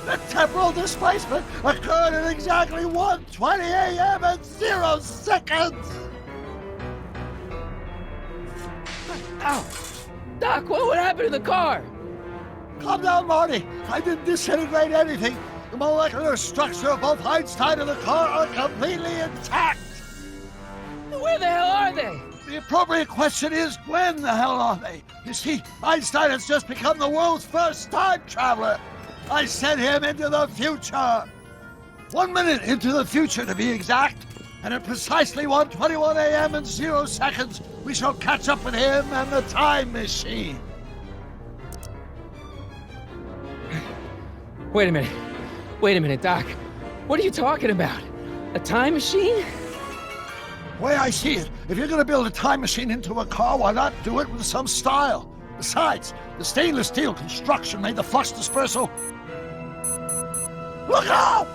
The temporal displacement occurred at exactly 1:20 a.m. and 0 seconds! Ow! Doc, what would happen to the car? Calm down, Marty. I didn't disintegrate anything. The molecular structure of both Einstein and the car are completely intact. Where the hell are they? The appropriate question is, when the hell are they? You see, Einstein has just become the world's first time traveler. I sent him into the future. 1 minute into the future, to be exact. And at precisely 1:21 a.m. and 0 seconds, we shall catch up with him and the time machine. Wait a minute, Doc. What are you talking about? A time machine? The way I see it, if you're going to build a time machine into a car, why not do it with some style? Besides, the stainless steel construction made the flux dispersal. Look out!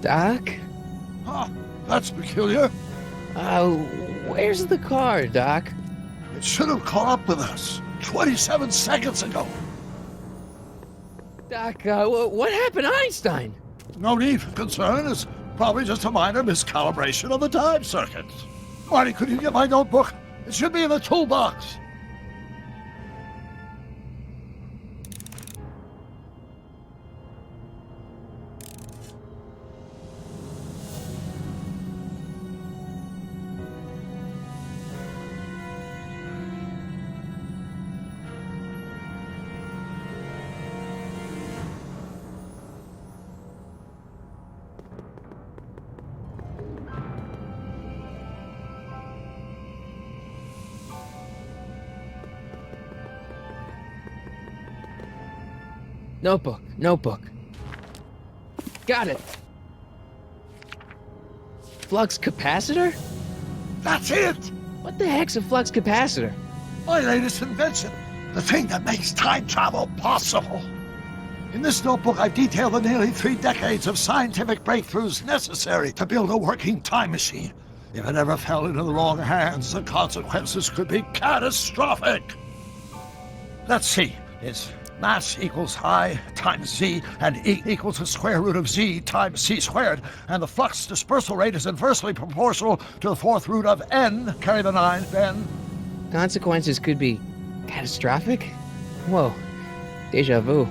Doc? Huh, that's peculiar. Where's the car, Doc? It should have caught up with us 27 seconds ago. Doc, what happened to Einstein? No need for concern. It's probably just a minor miscalibration of the time circuit. Marty, could you get my notebook? It should be in the toolbox. Notebook. Got it. Flux capacitor? That's it! What the heck's a flux capacitor? My latest invention. The thing that makes time travel possible. In this notebook, I've detailed the nearly 3 decades of scientific breakthroughs necessary to build a working time machine. If it ever fell into the wrong hands, the consequences could be catastrophic. Let's see. It's mass equals I times z, and E equals the square root of z times c squared, and the flux dispersal rate is inversely proportional to the 4th root of n, carry the 9, then... Consequences could be catastrophic? Whoa, deja vu.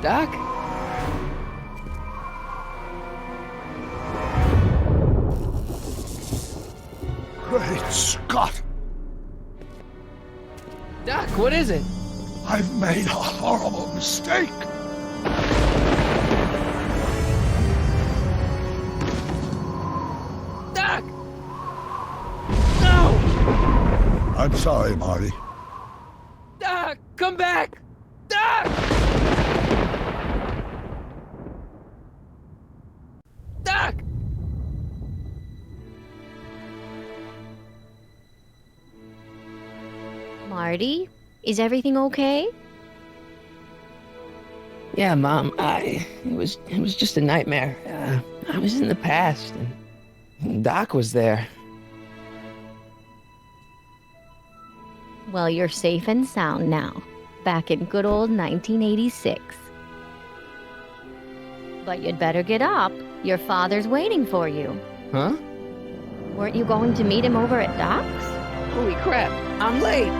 Doc? Great Scott! Doc, what is it? I've made a horrible mistake! Doc! No! I'm sorry, Marty. Doc, come back! Doc! Doc! Marty, is everything okay? Yeah, Mom, it was just a nightmare. I was in the past, and Doc was there. Well, you're safe and sound now, back in good old 1986. But you'd better get up. Your father's waiting for you. Huh? Weren't you going to meet him over at Doc's? Holy crap, I'm late!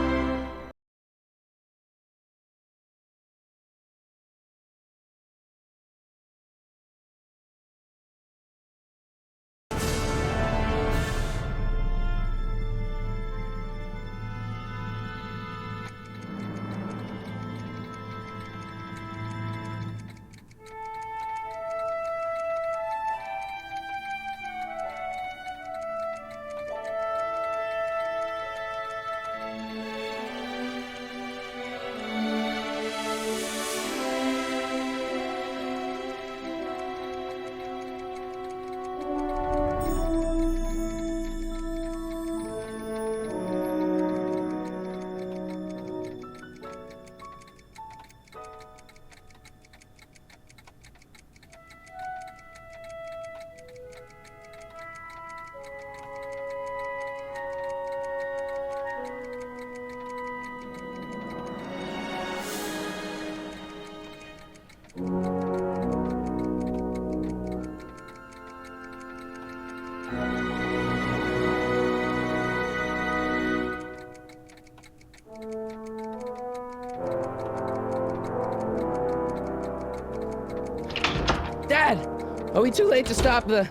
Are we too late to stop the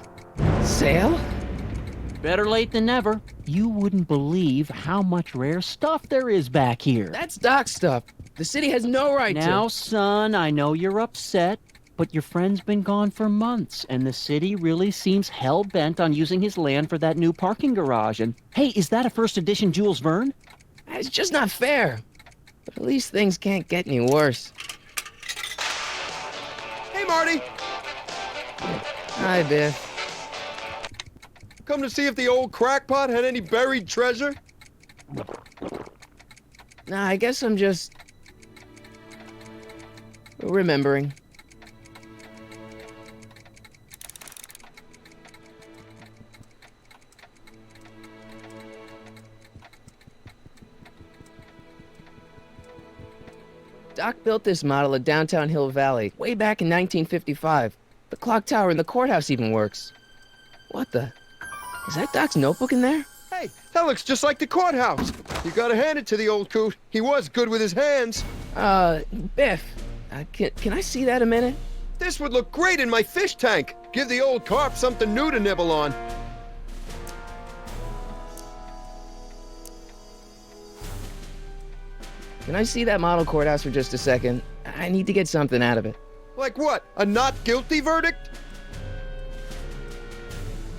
sale? Better late than never. You wouldn't believe how much rare stuff there is back here. That's Doc stuff. The city has no right Now, to. son, I know you're upset, but your friend's been gone for months, and the city really seems hell-bent on using his land for that new parking garage. And, hey, is that a first edition Jules Verne? It's just not fair. But at least things can't get any worse. Hey, Marty! Hi, Biff. Come to see if the old crackpot had any buried treasure? Nah, I guess I'm just... remembering. Doc built this model of downtown Hill Valley way back in 1955. The clock tower in the courthouse even works. What the? Is that Doc's notebook in there? Hey, that looks just like the courthouse. You gotta hand it to the old coot. He was good with his hands. Biff, can I see that a minute? This would look great in my fish tank. Give the old carp something new to nibble on. Can I see that model courthouse for just a second? I need to get something out of it. Like what? A not guilty verdict?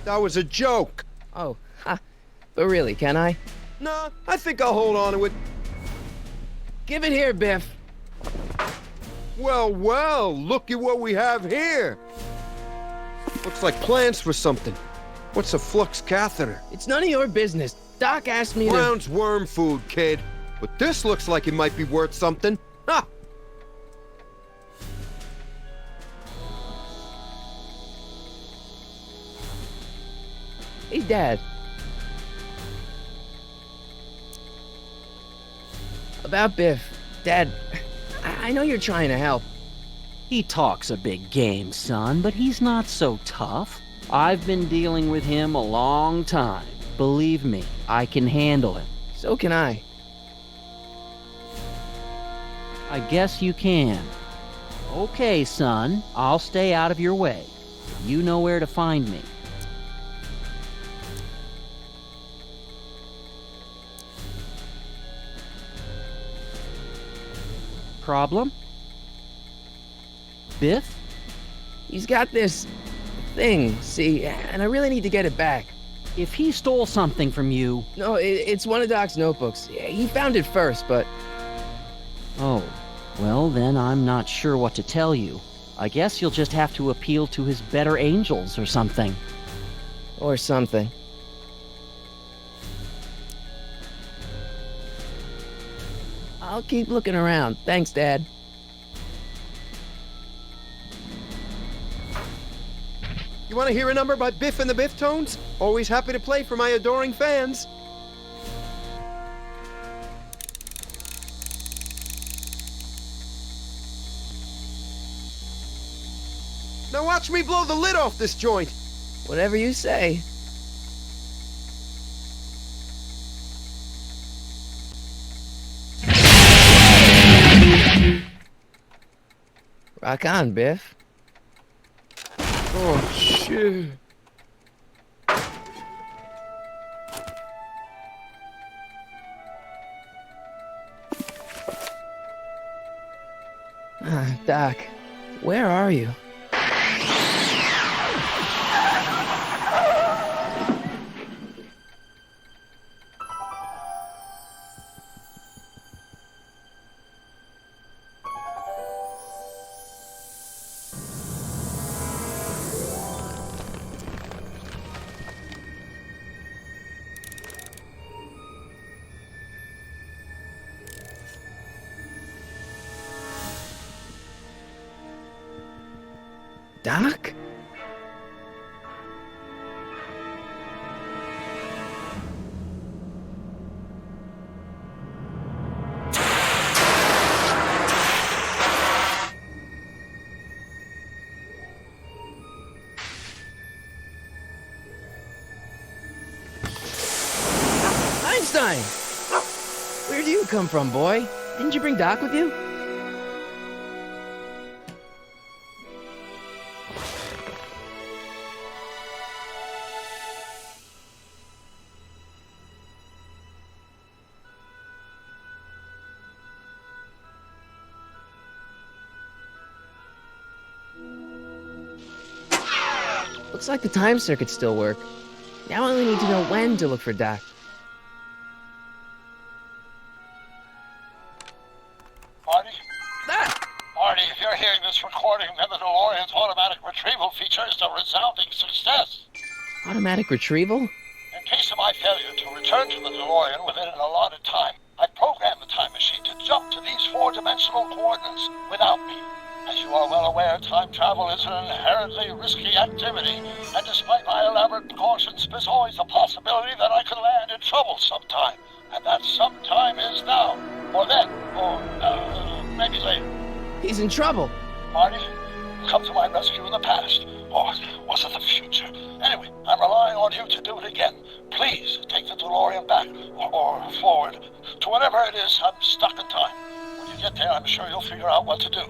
That was a joke. Oh, ha. But really, can I? Nah, I think I'll hold on to it. Give it here, Biff. Well, well, look at what we have here. Looks like plans for something. What's a flux catheter? It's none of your business. Doc asked me to... Brown's worm food, kid. But this looks like it might be worth something. Ha! Hey, Dad. About Biff. Dad, I know you're trying to help. He talks a big game, son, but he's not so tough. I've been dealing with him a long time. Believe me, I can handle him. So can I. I guess you can. Okay, son, I'll stay out of your way. You know where to find me. Problem? Biff? He's got this thing, see, and I really need to get it back. If he stole something from you... No, it's one of Doc's notebooks. He found it first, but... Oh, well then I'm not sure what to tell you. I guess you'll just have to appeal to his better angels or something. Or something. I'll keep looking around. Thanks, Dad. You want to hear a number by Biff and the Biff-Tones? Always happy to play for my adoring fans. Now watch me blow the lid off this joint. Whatever you say. Rock on, Biff. Oh, shit. Doc, where are you? Doc? Einstein! Where do you come from, boy? Didn't you bring Doc with you? Looks like the time circuits still work. Now I only need to know when to look for Doc. Marty? Ah! Marty, if you're hearing this recording, then the DeLorean's automatic retrieval feature is a resounding success. Automatic retrieval? In case of my failure to return to the DeLorean within an allotted time, I programmed the time machine to jump to these four-dimensional coordinates without me. As you are well aware, time travel is an inherently risky activity, and despite my elaborate precautions, there's always the possibility that I could land in trouble sometime. And that sometime is now, or then, or maybe later. He's in trouble. Marty, you come to my rescue in the past, or was it the future? Anyway, I'm relying on you to do it again. Please take the DeLorean back, or forward, to whatever it is I'm stuck in time. When you get there, I'm sure you'll figure out what to do.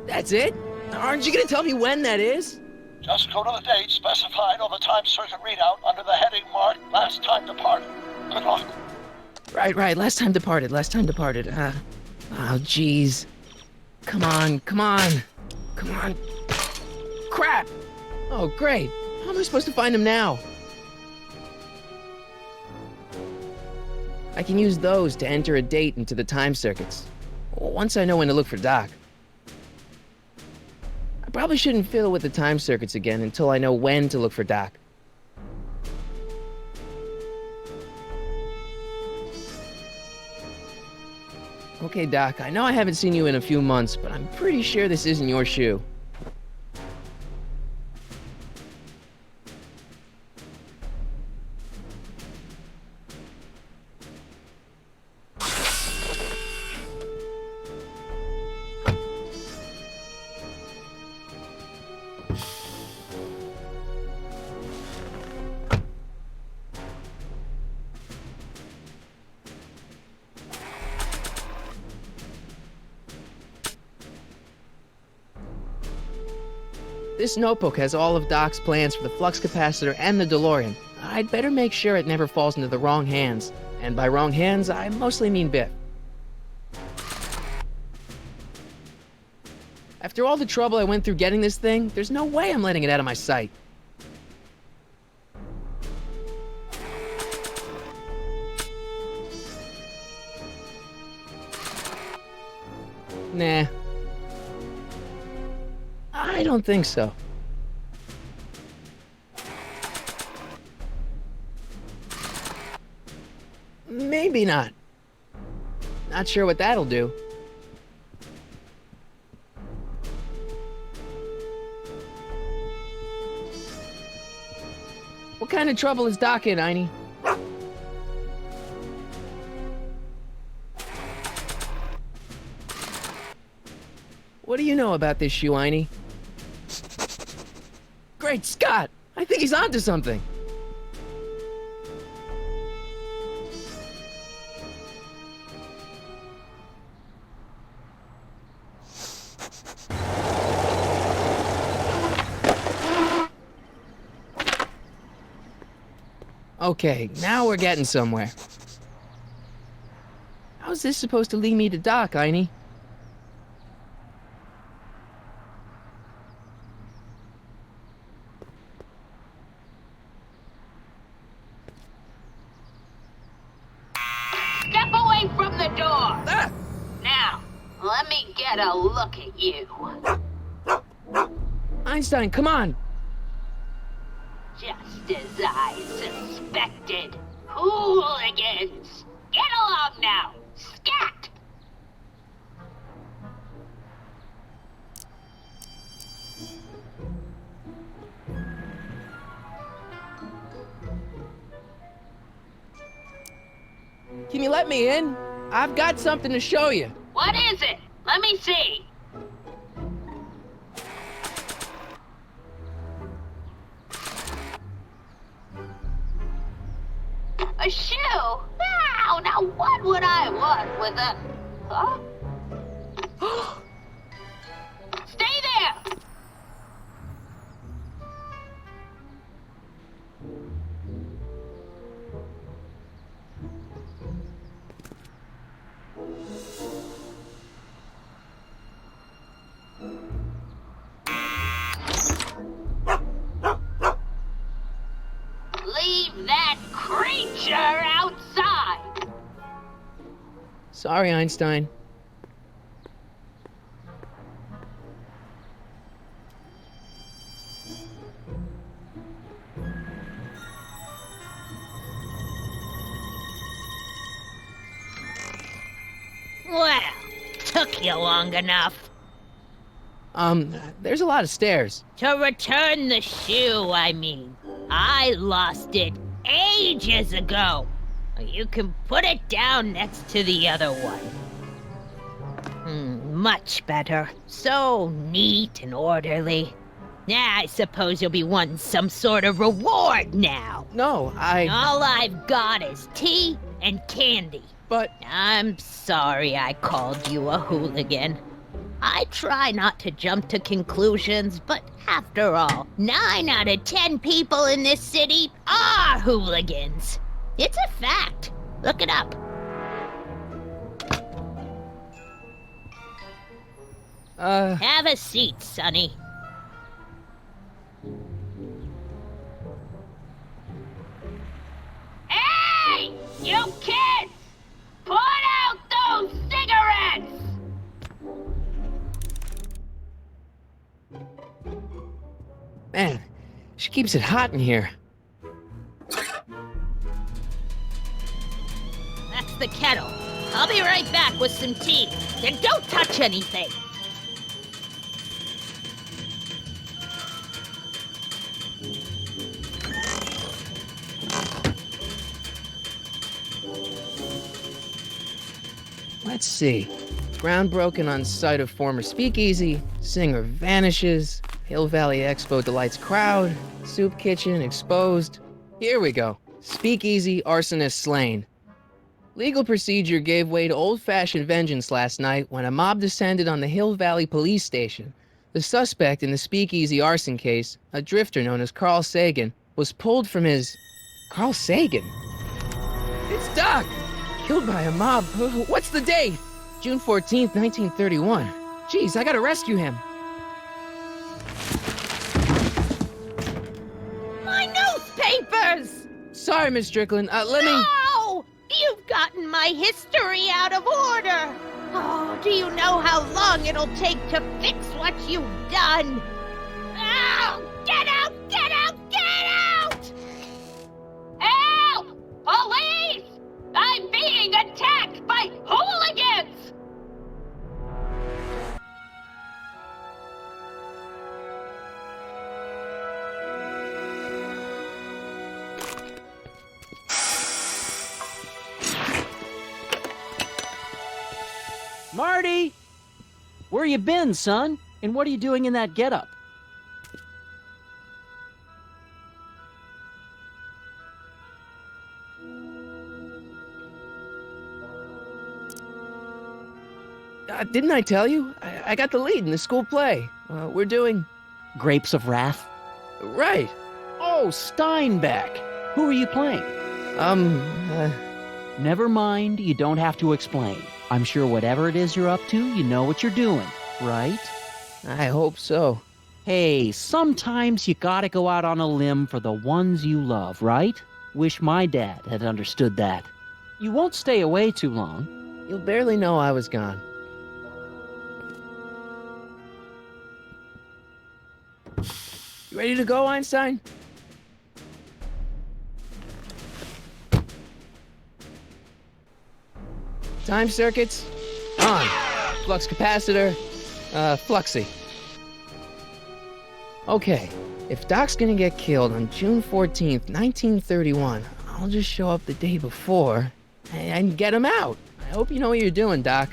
That's it? Aren't you gonna tell me when that is? Just go to the date specified on the time circuit readout under the heading marked Last Time Departed. Good luck. Right. Last time departed. Oh, jeez. Come on. Crap! Oh, great. How am I supposed to find him now? I can use those to enter a date into the time circuits. Once I know when to look for Doc. I probably shouldn't fiddle with the time circuits again until I know when to look for Doc. Okay, Doc, I know I haven't seen you in a few months, but I'm pretty sure this isn't your shoe. This notebook has all of Doc's plans for the flux capacitor and the DeLorean. I'd better make sure it never falls into the wrong hands. And by wrong hands, I mostly mean Biff. After all the trouble I went through getting this thing, there's no way I'm letting it out of my sight. Nah. I don't think so. Maybe not. Not sure what that'll do. What kind of trouble is Doc in, Einie? What do you know about this shoe, Einie? Great Scott! I think he's onto something. Okay, now we're getting somewhere. How's this supposed to lead me to Doc, Einie? Step away from the door! Ah! Now, let me get a look at you. Einstein, come on! Just as I suspected. Hooligans! Get along now! Scat! Can you let me in? I've got something to show you. What is it? Let me see. A shoe? Wow, now what would I want with a... Huh? Stay there! Sorry, Einstein. Well, took you long enough. There's a lot of stairs. To return the shoe, I mean. I lost it ages ago. You can put it down next to the other one. Much better. So neat and orderly. I suppose you'll be wanting some sort of reward now. No, All I've got is tea and candy. But... I'm sorry I called you a hooligan. I try not to jump to conclusions, but after all, 9 out of 10 people in this city are hooligans. It's a fact. Look it up. Have a seat, Sonny. Hey! You kids! Put out those cigarettes! Man, she keeps it hot in here. That's the kettle. I'll be right back with some tea. Then don't touch anything. Let's see. Ground broken on site of former speakeasy. Singer vanishes. Hill Valley Expo delights crowd. Soup kitchen exposed. Here we go. Speakeasy arsonist slain. Legal procedure gave way to old-fashioned vengeance last night when a mob descended on the Hill Valley police station. The suspect in the speakeasy arson case, a drifter known as Carl Sagan, was pulled from his... Carl Sagan? It's Doc! Killed by a mob. What's the date? June 14th, 1931. Jeez, I gotta rescue him. My newspapers! Sorry, Miss Strickland. Let me... No! You've gotten my history out of order! Oh, do you know how long it'll take to fix what you've done? Oh, get out! Get out! Get out! Help! Police! I'm being attacked by hooligans! Marty! Where you been, son? And what are you doing in that getup? Didn't I tell you? I got the lead in the school play. We're doing... Grapes of Wrath? Right. Oh, Steinbeck! Who are you playing? Never mind, you don't have to explain. I'm sure whatever it is you're up to, you know what you're doing, right? I hope so. Hey, sometimes you gotta go out on a limb for the ones you love, right? Wish my dad had understood that. You won't stay away too long. You'll barely know I was gone. You ready to go, Einstein? Time circuits on. Flux capacitor, fluxy. Okay, if Doc's gonna get killed on June 14th, 1931, I'll just show up the day before and get him out. I hope you know what you're doing, Doc.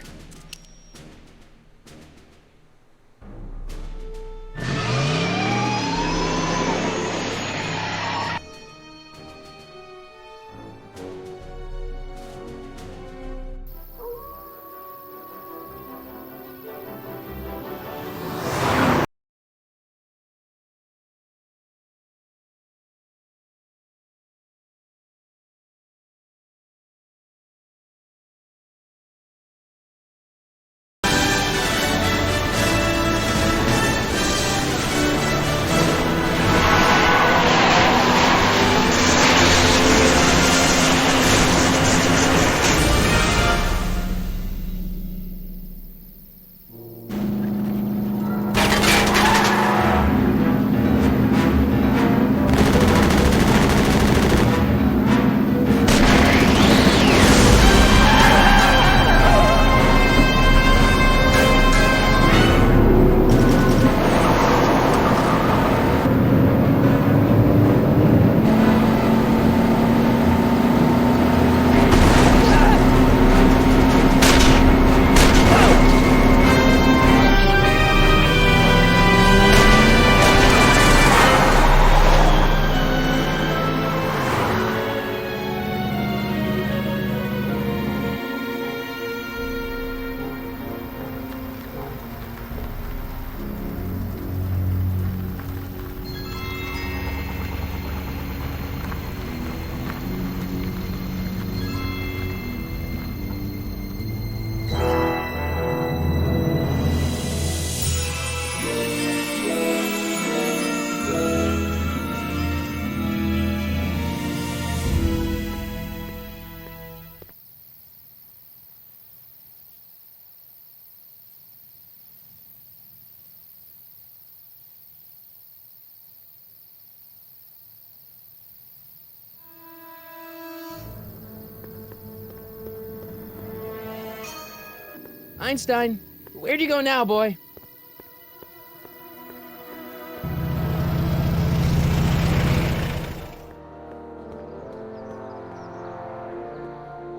Einstein, where'd you go now, boy?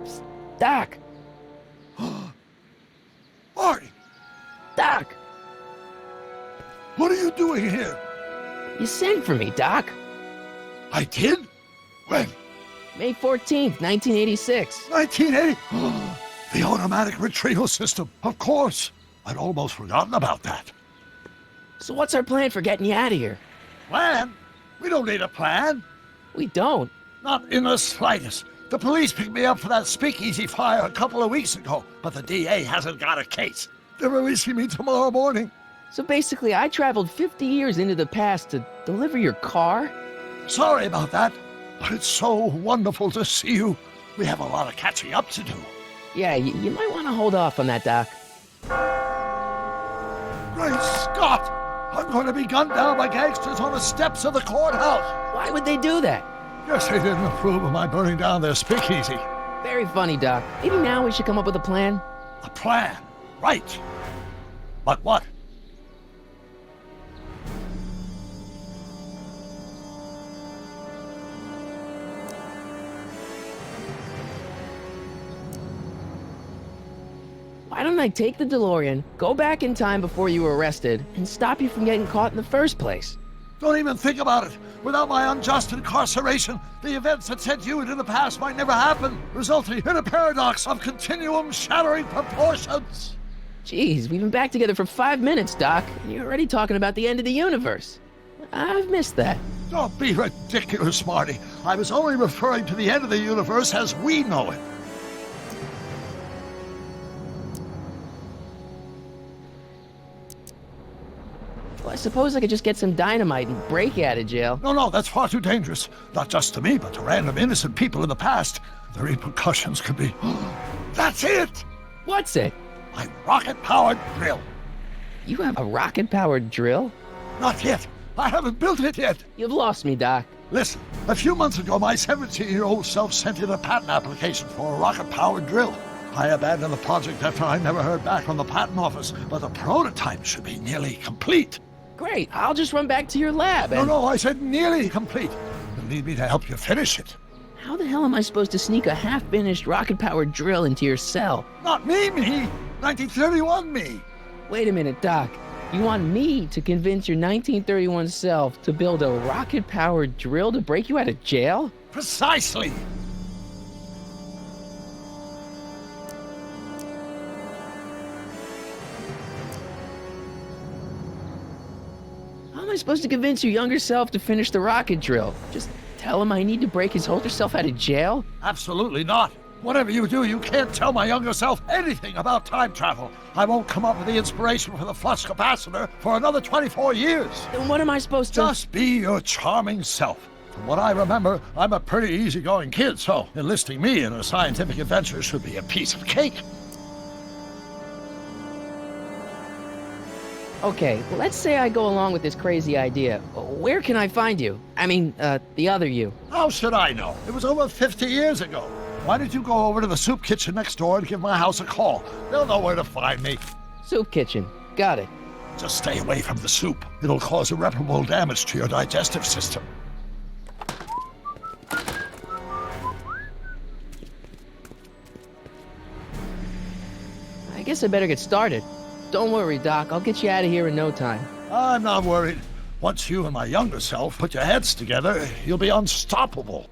Psst, Doc! Marty, Doc! what are you doing here? You sent for me, Doc. I did? When? May 14th, 1986. 1980? The automatic retrieval system. Of course. I'd almost forgotten about that. So what's our plan for getting you out of here? Plan? We don't need a plan. We don't. Not in the slightest. The police picked me up for that speakeasy fire a couple of weeks ago, but the DA hasn't got a case. They're releasing me tomorrow morning. So basically, I traveled 50 years into the past to deliver your car? Sorry about that, but it's so wonderful to see you. We have a lot of catching up to do. Yeah, you might want to hold off on that, Doc. Great Scott! I'm going to be gunned down by gangsters on the steps of the courthouse. Why would they do that? Guess they didn't approve of my burning down their speakeasy. Very funny, Doc. Maybe now we should come up with a plan. A plan, right. But what? Why don't I take the DeLorean, go back in time before you were arrested, and stop you from getting caught in the first place? Don't even think about it. Without my unjust incarceration, the events that sent you into the past might never happen, resulting in a paradox of continuum shattering proportions. Jeez, we've been back together for 5 minutes, Doc, and you're already talking about the end of the universe. I've missed that. Don't be ridiculous, Marty. I was only referring to the end of the universe as we know it. Well, I suppose I could just get some dynamite and break you out of jail. No, that's far too dangerous. Not just to me, but to random innocent people in the past. The repercussions could be... That's it! What's it? My rocket-powered drill. You have a rocket-powered drill? Not yet. I haven't built it yet. You've lost me, Doc. Listen, a few months ago, my 17-year-old self sent in a patent application for a rocket-powered drill. I abandoned the project after I never heard back from the patent office, but the prototype should be nearly complete. Great, I'll just run back to your lab and... No, I said nearly complete. You'll need me to help you finish it. How the hell am I supposed to sneak a half-finished rocket-powered drill into your cell? Not me! 1931 me! Wait a minute, Doc. You want me to convince your 1931 self to build a rocket-powered drill to break you out of jail? Precisely! How am I supposed to convince your younger self to finish the rocket drill? Just tell him I need to break his older self out of jail? Absolutely not. Whatever you do, you can't tell my younger self anything about time travel. I won't come up with the inspiration for the flux capacitor for another 24 years. Then what am I supposed to... Just be your charming self. From what I remember, I'm a pretty easygoing kid, so enlisting me in a scientific adventure should be a piece of cake. Okay, well, let's say I go along with this crazy idea. Where can I find you? I mean, the other you. How should I know? It was over 50 years ago. Why don't you go over to the soup kitchen next door and give my house a call? They'll know where to find me. Soup kitchen. Got it. Just stay away from the soup. It'll cause irreparable damage to your digestive system. I guess I better get started. Don't worry, Doc. I'll get you out of here in no time. I'm not worried. Once you and my younger self put your heads together, you'll be unstoppable.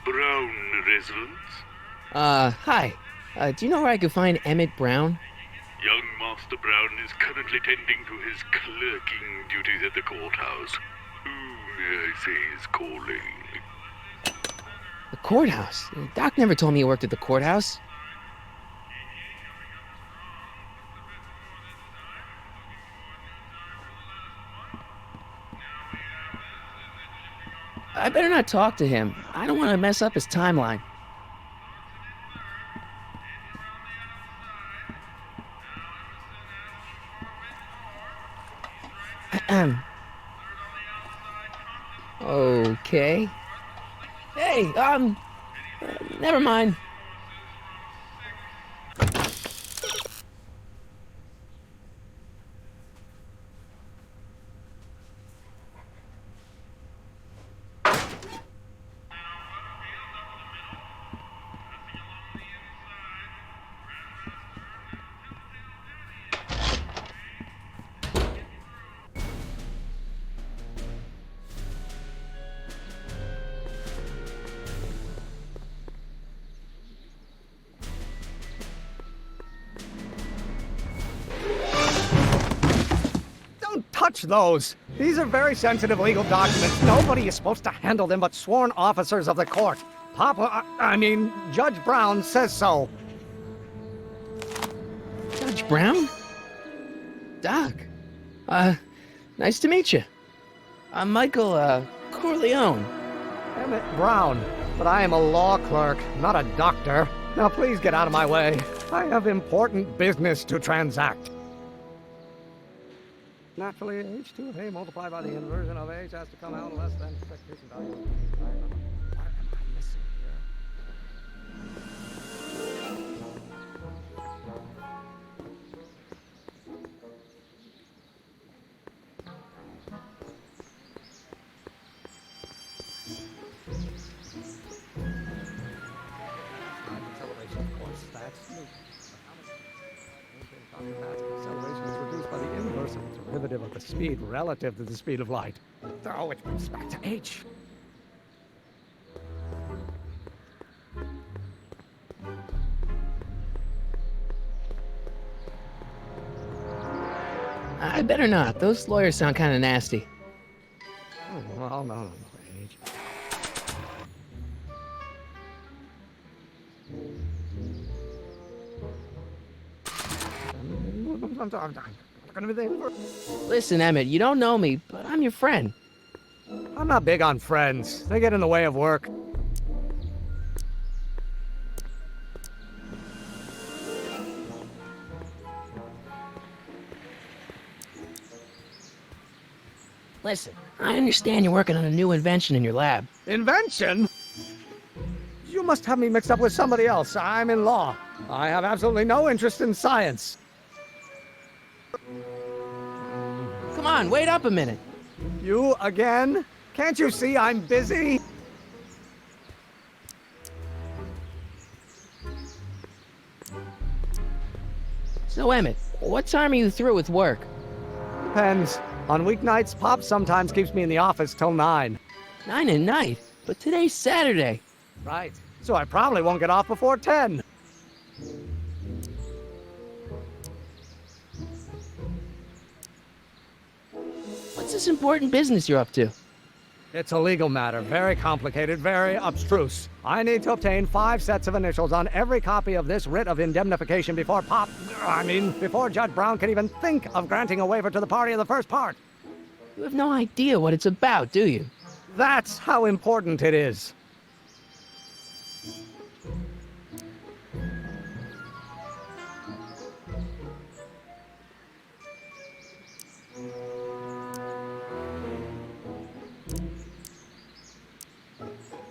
Brown residents? Hi. Do you know where I could find Emmett Brown? Young Master Brown is currently tending to his clerking duties at the courthouse. Who may I say is calling? The courthouse? Doc never told me he worked at the courthouse. I better not talk to him. I don't want to mess up his timeline. Okay. Hey, never mind. Don't touch those! These are very sensitive legal documents. Nobody is supposed to handle them but sworn officers of the court. Judge Brown says so. Judge Brown? Doc. Nice to meet you. I'm Michael, Corleone. Emmett Brown. But I am a law clerk, not a doctor. Now please get out of my way. I have important business to transact. Naturally, H2 of A multiplied by the inversion of H has to come out less than expectation value. What am I missing here? Acceleration, of course, that's new. Acceleration is reduced by the inverse of the derivative of the speed relative to the speed of light. Oh, which brings back to h. I better not. Those lawyers sound kind of nasty. Oh, well, no, h. I'm gonna be the inverse. Listen, Emmett, you don't know me, but I'm your friend. I'm not big on friends. They get in the way of work. Listen, I understand you're working on a new invention in your lab. Invention? You must have me mixed up with somebody else. I'm in law. I have absolutely no interest in science. Come on, wait up a minute. You again? Can't you see I'm busy? So, Emmett, what time are you through with work? Depends. On weeknights, Pop sometimes keeps me in the office till 9. 9 at night, but today's Saturday. Right. So I probably won't get off before 10. What's this important business you're up to? It's a legal matter, very complicated, very abstruse. I need to obtain 5 sets of initials on every copy of this writ of indemnification before before Judge Brown can even think of granting a waiver to the party in the first part. You have no idea what it's about, do you? That's how important it is.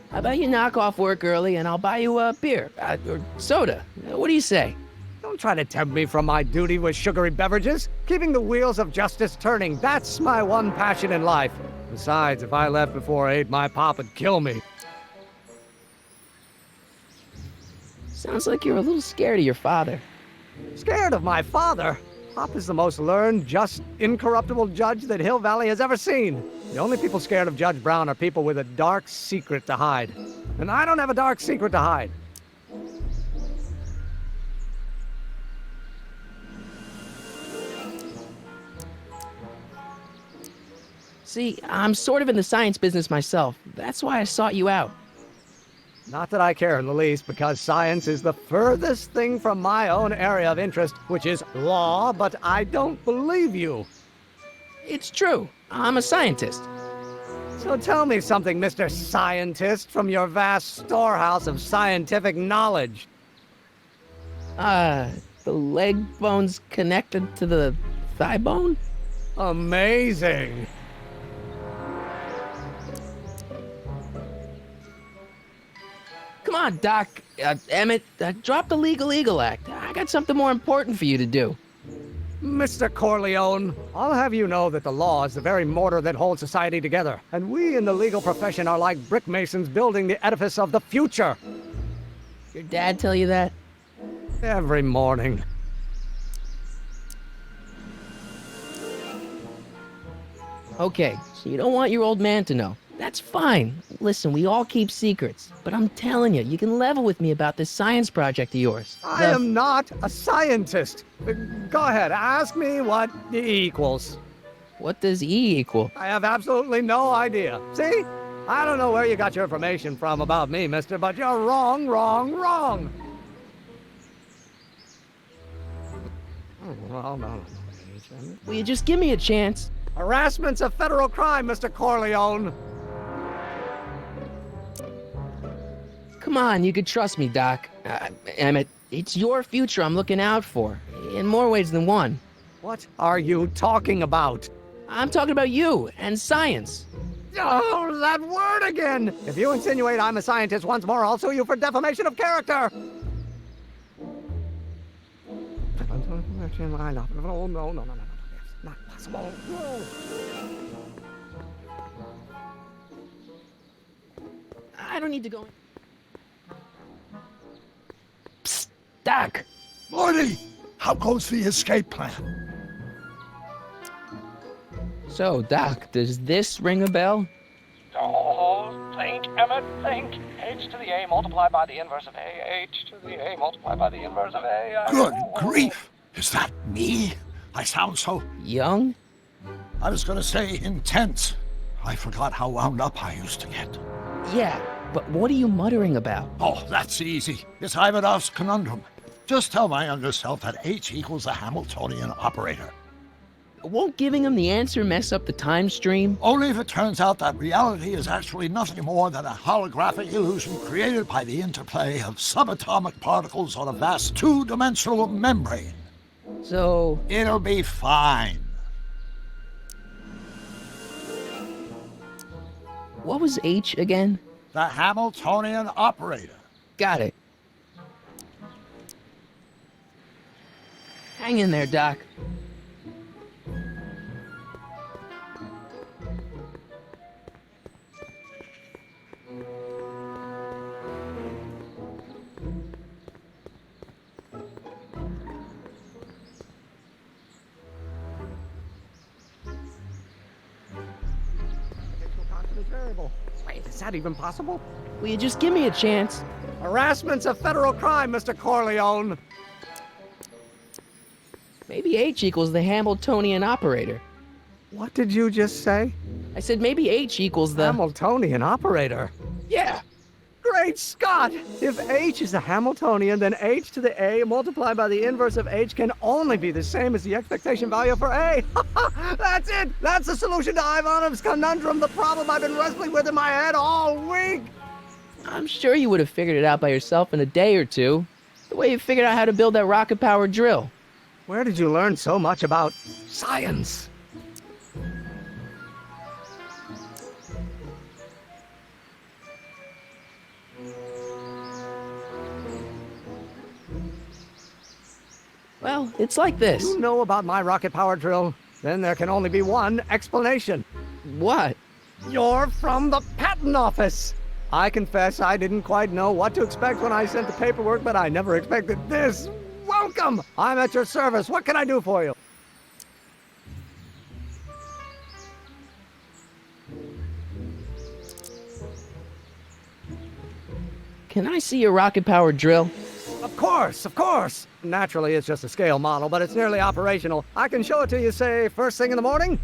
How about you knock off work early and I'll buy you a beer, or soda. What do you say? Don't try to tempt me from my duty with sugary beverages. Keeping the wheels of justice turning, that's my one passion in life. Besides, if I left before 8, my pop would kill me. Sounds like you're a little scared of your father. Scared of my father? Pop is the most learned, just, incorruptible judge that Hill Valley has ever seen. The only people scared of Judge Brown are people with a dark secret to hide. And I don't have a dark secret to hide. See, I'm sort of in the science business myself. That's why I sought you out. Not that I care in the least, because science is the furthest thing from my own area of interest, which is law, but I don't believe you. It's true. I'm a scientist. So tell me something, Mr. Scientist, from your vast storehouse of scientific knowledge. The leg bone's connected to the thigh bone? Amazing. Come on, Doc. Emmett, drop the Legal Eagle Act. I got something more important for you to do. Mr. Corleone, I'll have you know that the law is the very mortar that holds society together, and we in the legal profession are like brick masons building the edifice of the future. Your dad tell you that? Every morning. Okay, so you don't want your old man to know. That's fine. Listen, we all keep secrets. But I'm telling you, you can level with me about this science project of yours. I am not a scientist. Go ahead, ask me what E equals. What does E equal? I have absolutely no idea. See? I don't know where you got your information from about me, mister, but you're wrong, wrong, wrong. Well, no. Will you just give me a chance? Harassment's a federal crime, Mr. Corleone. Come on, you could trust me, Doc. Emmett, it's your future I'm looking out for, in more ways than one. What are you talking about? I'm talking about you and science. Oh, that word again! If you insinuate I'm a scientist once more, I'll sue you for defamation of character! No, no. It's not possible. No. I don't need to go in. Psst, Doc. Morty, how goes the escape plan? So, Doc, does this ring a bell? Oh, think, Emmett, think. H to the A multiplied by the inverse of A. H to the A multiplied by the inverse of A. Good grief! Is that me? I sound so... Young? I was gonna say intense. I forgot how wound up I used to get. Yeah, but what are you muttering about? Oh, that's easy. It's Ivanov's conundrum. Just tell my younger self that H equals a Hamiltonian operator. Won't giving him the answer mess up the time stream? Only if it turns out that reality is actually nothing more than a holographic illusion created by the interplay of subatomic particles on a vast two-dimensional membrane. So... It'll be fine. What was H again? The Hamiltonian operator. Got it. Hang in there, Doc. Variable. Wait, is that even possible? Will you just give me a chance? Harassment's a federal crime, Mr. Corleone. Maybe H equals the Hamiltonian operator. What did you just say? I said maybe H equals the... Hamiltonian operator? Yeah! Great Scott! If H is a Hamiltonian, then H to the A multiplied by the inverse of H can only be the same as the expectation value for A. That's it! That's the solution to Ivanov's conundrum, the problem I've been wrestling with in my head all week! I'm sure you would have figured it out by yourself in a day or two. The way you figured out how to build that rocket-powered drill. Where did you learn so much about science? Well, it's like this. You know about my rocket power drill? Then there can only be one explanation. What? You're from the patent office. I confess I didn't quite know what to expect when I sent the paperwork, but I never expected this. Welcome! I'm at your service. What can I do for you? Can I see your rocket-powered drill? Of course, of course. Naturally, it's just a scale model, but it's nearly operational. I can show it to you, say, first thing in the morning?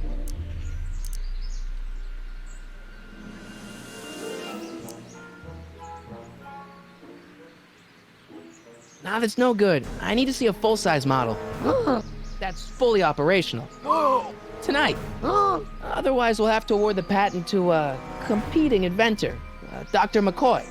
that's no good. I need to see a full-size model. That's fully operational. Tonight. Otherwise, we'll have to award the patent to a competing inventor, Dr. McCoy.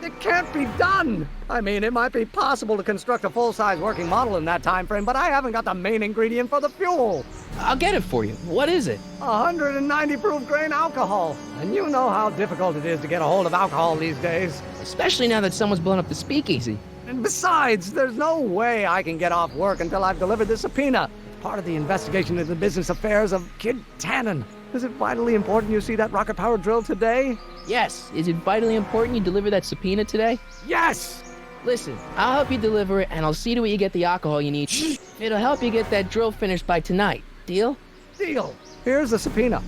It can't be done! I mean, it might be possible to construct a full-size working model in that time frame, but I haven't got the main ingredient for the fuel. I'll get it for you. What is it? 190 proof grain alcohol. And you know how difficult it is to get a hold of alcohol these days. Especially now that someone's blown up the speakeasy. And besides, there's no way I can get off work until I've delivered this subpoena. It's part of the investigation into the business affairs of Kid Tannen. Is it vitally important you see that rocket-powered drill today? Yes. Is it vitally important you deliver that subpoena today? Yes! Listen, I'll help you deliver it, and I'll see to it you get the alcohol you need. It'll help you get that drill finished by tonight. Deal? Deal. Here's the subpoena.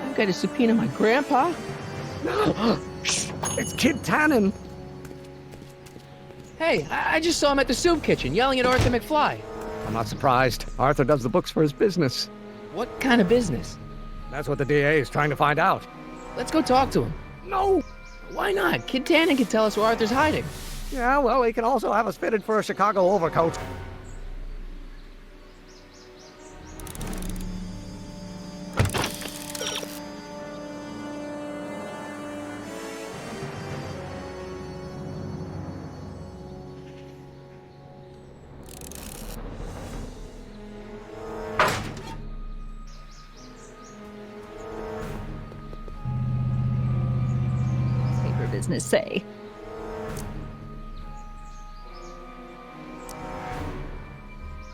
I've got to subpoena my grandpa? It's Kid Tannen. Hey, I just saw him at the soup kitchen, yelling at Arthur McFly. I'm not surprised. Arthur does the books for his business. What kind of business? That's what the DA is trying to find out. Let's go talk to him. No! Why not? Kid Tannen can tell us where Arthur's hiding. Yeah, well, he can also have us fitted for a Chicago overcoat. Business say.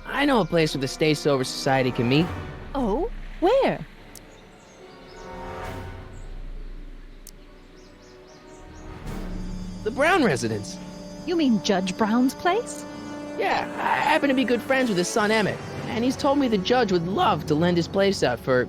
I know a place where the Stay Sober Society can meet. Oh, where? The Brown residence. You mean Judge Brown's place? Yeah, I happen to be good friends with his son Emmett, and he's told me the judge would love to lend his place out for,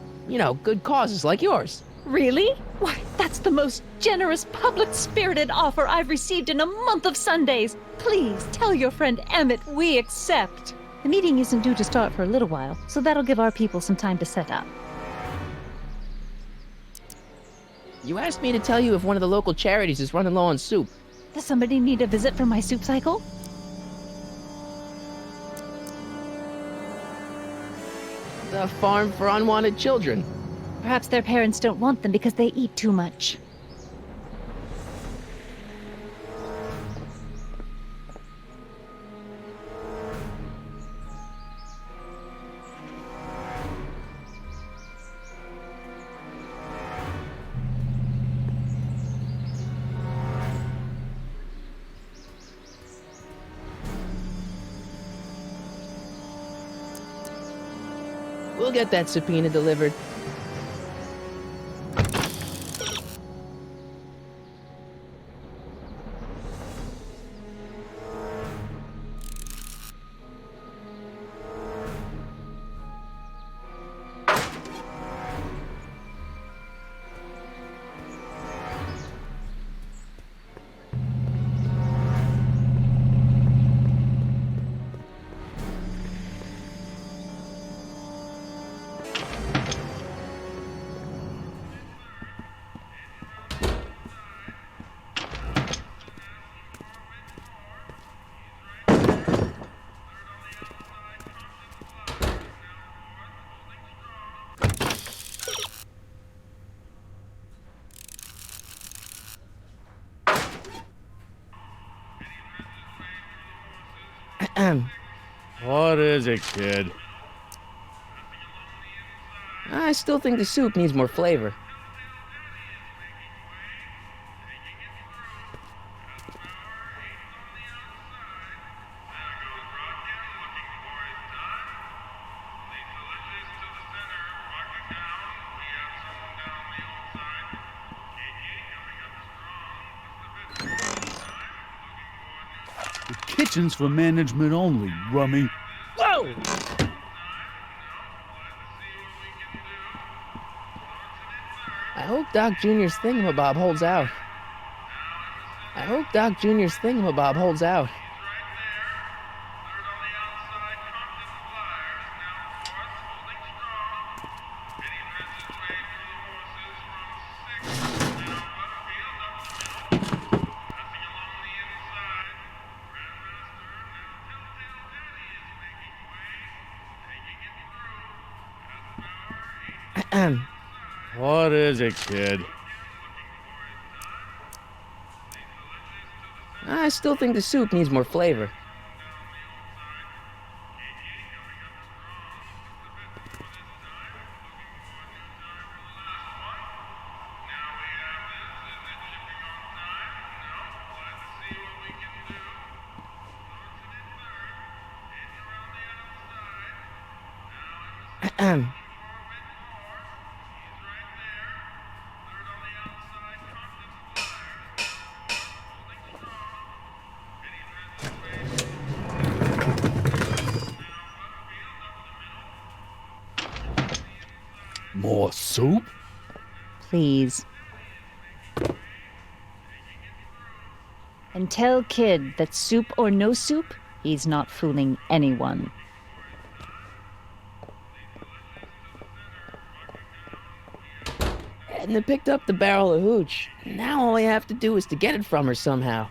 good causes like yours. Really? Why, that's the most generous, public-spirited offer I've received in a month of Sundays. Please tell your friend Emmett we accept. The meeting isn't due to start for a little while, so that'll give our people some time to set up. You asked me to tell you if one of the local charities is running low on soup. Does somebody need a visit from my soup cycle? The Farm for Unwanted Children. Perhaps their parents don't want them because they eat too much. We'll get that subpoena delivered. What is it, kid? I still think the soup needs more flavor. The kitchen's for management only, rummy. Whoa! I hope Doc Jr.'s thingamabob holds out. I hope Doc Jr.'s thingamabob holds out. What is it, kid? I still think the soup needs more flavor. More soup? Please. And tell Kid that soup or no soup, he's not fooling anyone. Edna picked up the barrel of hooch. Now all I have to do is to get it from her somehow.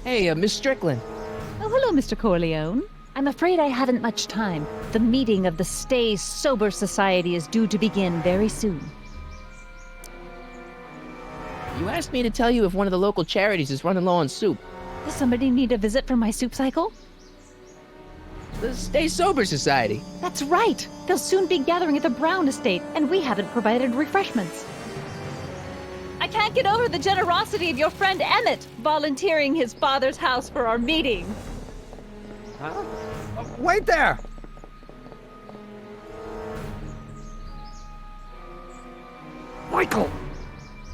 Hey, Miss Strickland. Oh, hello, Mr. Corleone. I'm afraid I haven't much time. The meeting of the Stay Sober Society is due to begin very soon. You asked me to tell you if one of the local charities is running low on soup. Does somebody need a visit from my soup cycle? The Stay Sober Society. That's right. They'll soon be gathering at the Brown estate, and we haven't provided refreshments. I can't get over the generosity of your friend Emmett volunteering his father's house for our meeting. Huh? Wait there! Michael!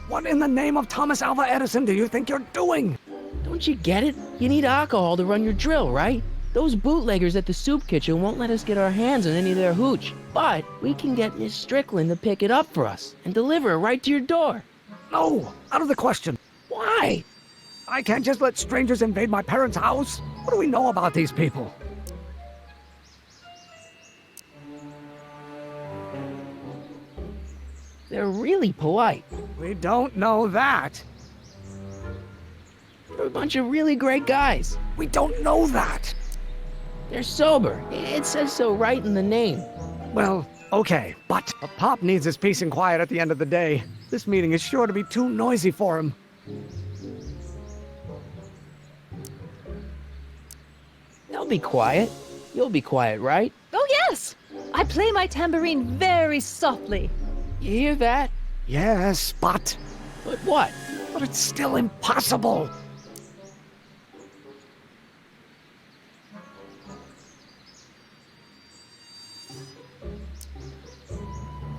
What in the name of Thomas Alva Edison do you think you're doing? Don't you get it? You need alcohol to run your drill, right? Those bootleggers at the soup kitchen won't let us get our hands on any of their hooch. But we can get Miss Strickland to pick it up for us and deliver it right to your door. No, out of the question. Why? I can't just let strangers invade my parents' house. What do we know about these people? They're really polite. We don't know that. They're a bunch of really great guys. We don't know that. They're sober. It says so right in the name. Well, okay, but Pop needs his peace and quiet at the end of the day. This meeting is sure to be too noisy for him. They'll be quiet. You'll be quiet, right? Oh, yes! I play my tambourine very softly. You hear that? Yes, but... But what? But it's still impossible.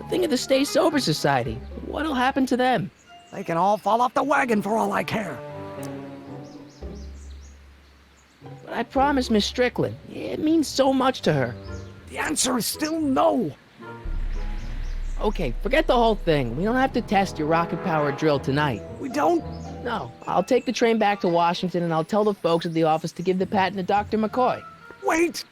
Think of the Stay Sober Society. What'll happen to them? They can all fall off the wagon for all I care. But I promised Miss Strickland. It means so much to her. The answer is still no. Okay, forget the whole thing. We don't have to test your rocket-powered drill tonight. We don't? No. I'll take the train back to Washington and I'll tell the folks at the office to give the patent to Dr. McCoy. Wait!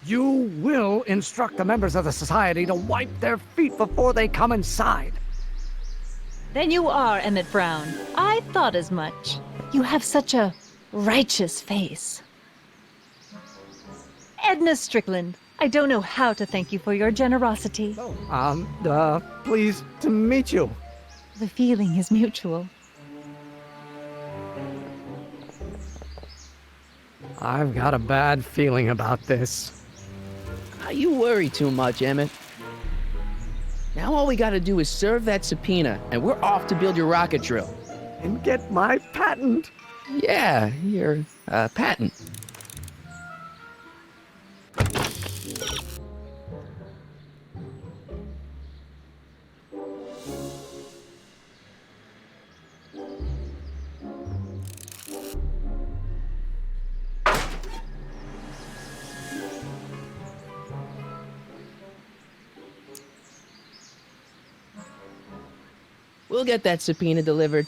You will instruct the members of the society to wipe their feet before they come inside. Then you are Emmett Brown. I thought as much. You have such a righteous face. Edna Strickland, I don't know how to thank you for your generosity. Pleased to meet you. The feeling is mutual. I've got a bad feeling about this. You worry too much, Emmett. Now all we gotta do is serve that subpoena, and we're off to build your rocket drill. And get my patent. Yeah, your patent. We'll get that subpoena delivered.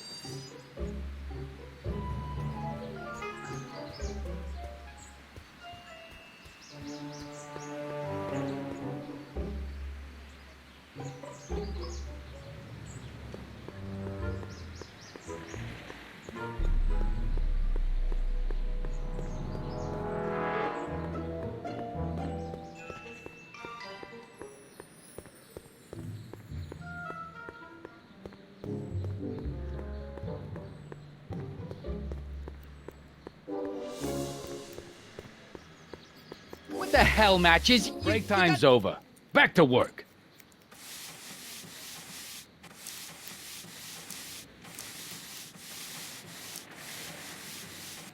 What the hell, Matches? Break time's over. Back to work.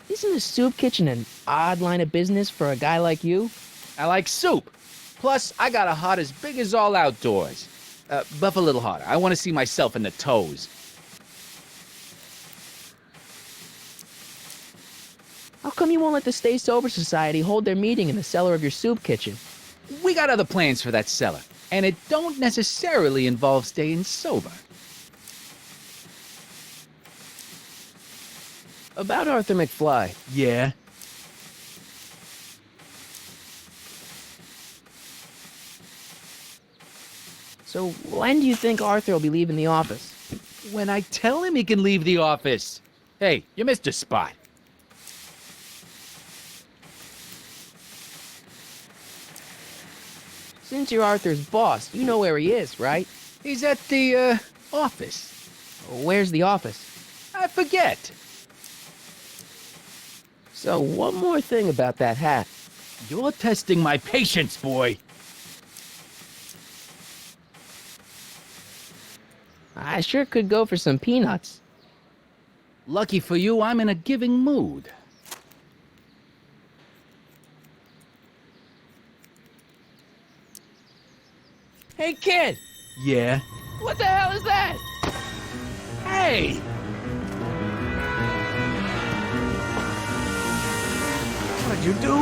Isn't a soup kitchen an odd line of business for a guy like you? I like soup. Plus, I got a heart as big as all outdoors. Buff a little harder. I want to see myself in the toes. How come you won't let the Stay Sober Society hold their meeting in the cellar of your soup kitchen? We got other plans for that cellar, and it don't necessarily involve staying sober. About Arthur McFly. Yeah? So when do you think Arthur will be leaving the office? When I tell him he can leave the office. Hey, you missed a spot. Since you're Arthur's boss, you know where he is, right? He's at the, office. Where's the office? I forget. So, one more thing about that hat. You're testing my patience, boy. I sure could go for some peanuts. Lucky for you, I'm in a giving mood. Hey, kid! Yeah? What the hell is that? Hey! What'd you do?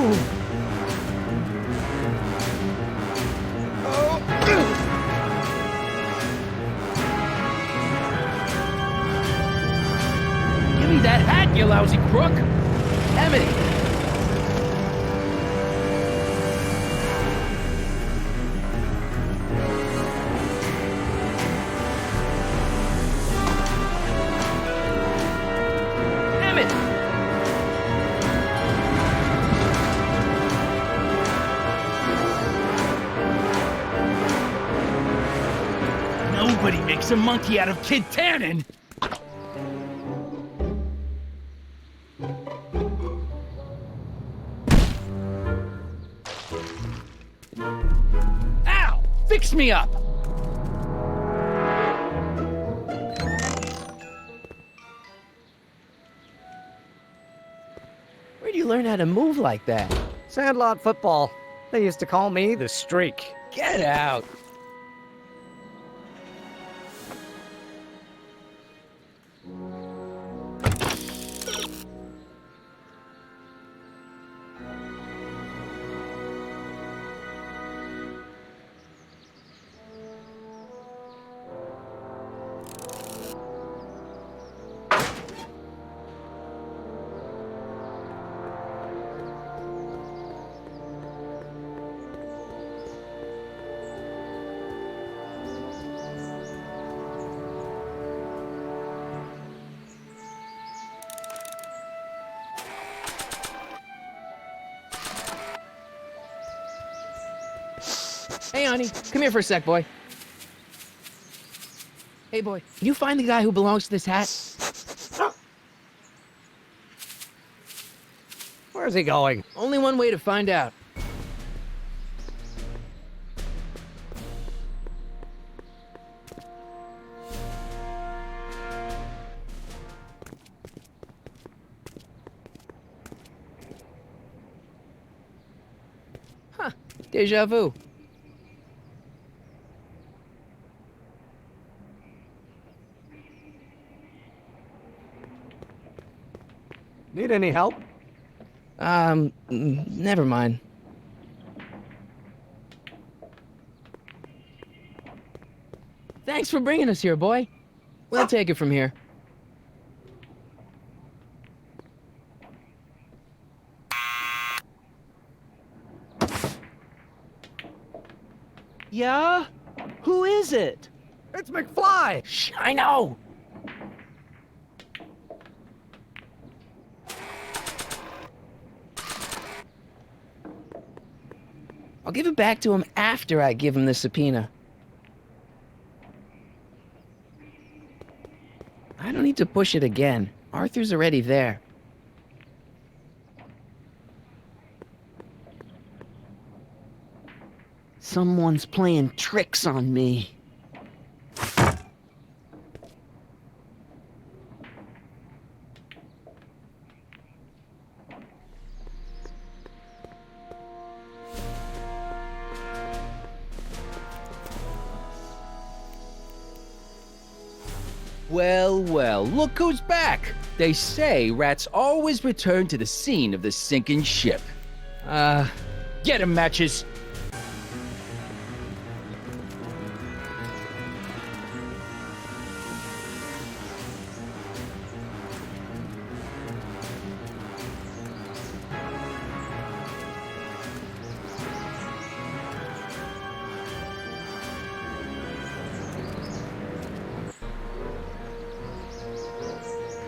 Give me that hat, you lousy crook! Emmett! Nobody makes a monkey out of Kid Tannen! Ow! Fix me up! Where'd you learn how to move like that? Sandlot football. They used to call me the Streak. Get out! Hey, honey, come here for a sec, boy. Hey, boy, can you find the guy who belongs to this hat? Where's he going? Only one way to find out. Huh, deja vu. Need any help? Never mind. Thanks for bringing us here, boy. We'll take it from here. Yeah? Who is it? It's McFly! Shh, I know! I'll give it back to him after I give him the subpoena. I don't need to push it again. Arthur's already there. Someone's playing tricks on me. Well, well, look who's back! They say rats always return to the scene of the sinking ship. Get 'em, Matches!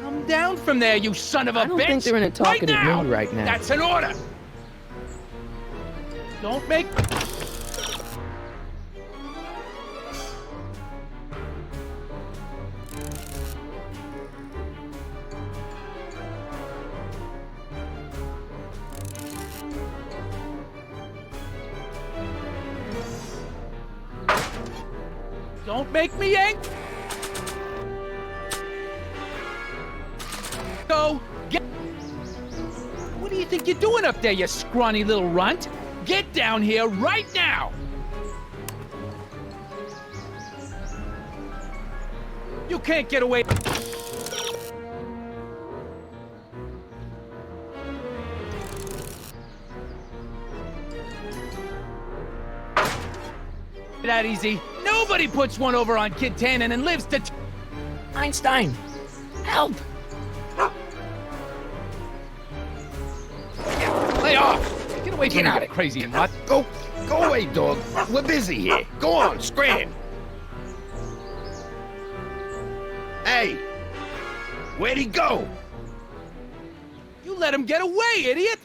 Come down from there, you son of a bitch! I don't think they're in a talkative right now! mood right now. That's an order! Don't make... Don't make me angry! Go get... What do you think you're doing up there, you scrawny little runt? Get down here right now! You can't get away... That easy. Nobody puts one over on Kid Tannen and lives to... Einstein! Help! Lay off! Get away from me, you crazy nut! Go away, dog. We're busy here. Go on, scram. Hey, where'd he go? You let him get away, idiot!